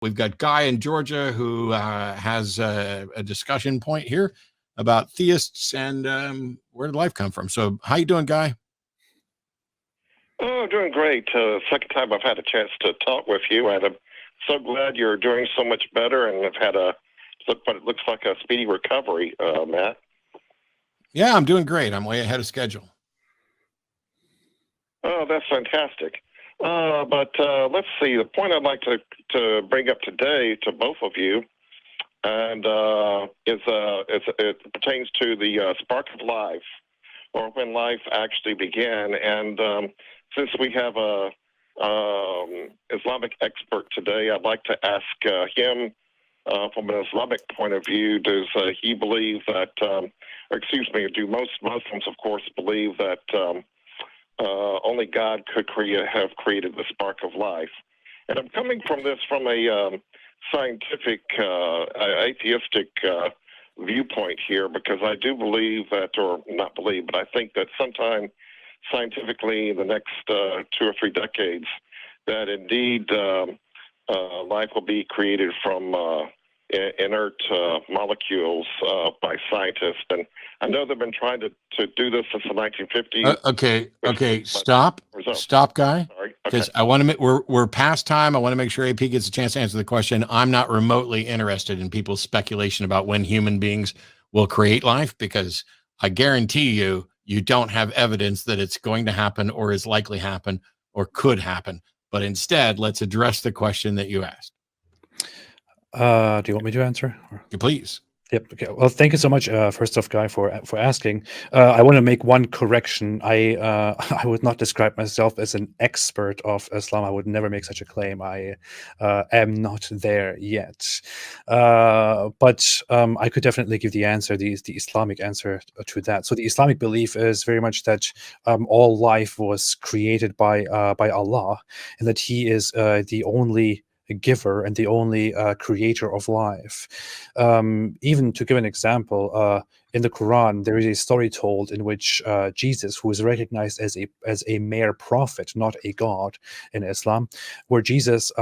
We've got Guy in Georgia who has a discussion point here about theists and where did life come from. So how you doing, Guy? Oh, doing great. Second time I've had a chance to talk with you, and I'm so glad you're doing so much better and have had what it looks like a speedy recovery, Matt. Yeah, I'm doing great. I'm way ahead of schedule. Oh, that's fantastic. But let's see. The point I'd like to bring up today to both of you, and it pertains to the spark of life, or when life actually began. And since we have a Islamic expert today, I'd like to ask him from an Islamic point of view. Does he believe that? Do most Muslims, of course, believe that only God could have created the spark of life? And I'm coming from this from a scientific, atheistic viewpoint here, because I do believe that, or not believe, but I think that sometime scientifically in the next 2 or 3 decades, that indeed life will be created from inert molecules by scientists. And I know they've been trying to do this since the 1950s. Okay. Stop, Guy. Because okay. I want to we're past time. I want to make sure AP gets a chance to answer the question. I'm not remotely interested in people's speculation about when human beings will create life, because I guarantee you don't have evidence that it's going to happen or is likely happen or could happen. But instead, let's address the question that you asked. Do you want me to answer? Please. Yep. Okay. Well, thank you so much, first off, Guy, for asking. I want to make one correction. I would not describe myself as an expert of Islam. I would never make such a claim. I am not there yet. But I could definitely give the answer, the Islamic answer to that. So the Islamic belief is very much that all life was created by Allah, and that He is the only giver and the only creator of life. Even to give an example, in the Quran, there is a story told in which Jesus, who is recognized as a mere prophet, not a god in Islam, where Jesus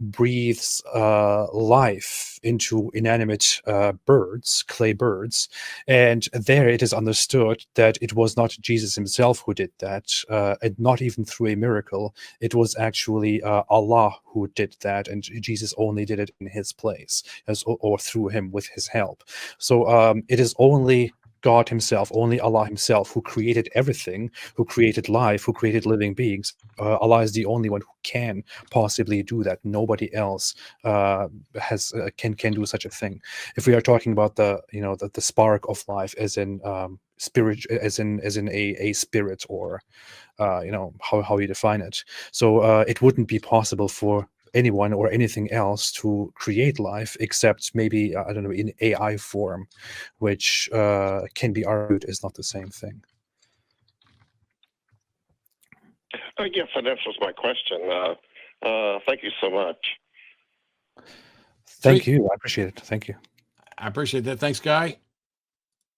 breathes life into inanimate birds, clay birds, and there it is understood that it was not Jesus himself who did that, and not even through a miracle. It was actually Allah who did that, and Jesus only did it in his place, or through him with his help. So it is only God himself, only Allah himself, who created everything, who created life, who created living beings. Allah is the only one who can possibly do that. Nobody else can do such a thing. If we are talking about the spark of life, as in spirit, as in a spirit, or how you define it. So it wouldn't be possible for anyone or anything else to create life, except maybe I don't know, in AI form, which can be argued is not the same thing. Yes, that answers my question. Thank you so much. Thank you. I appreciate it. Thank you. I appreciate that. Thanks, Guy.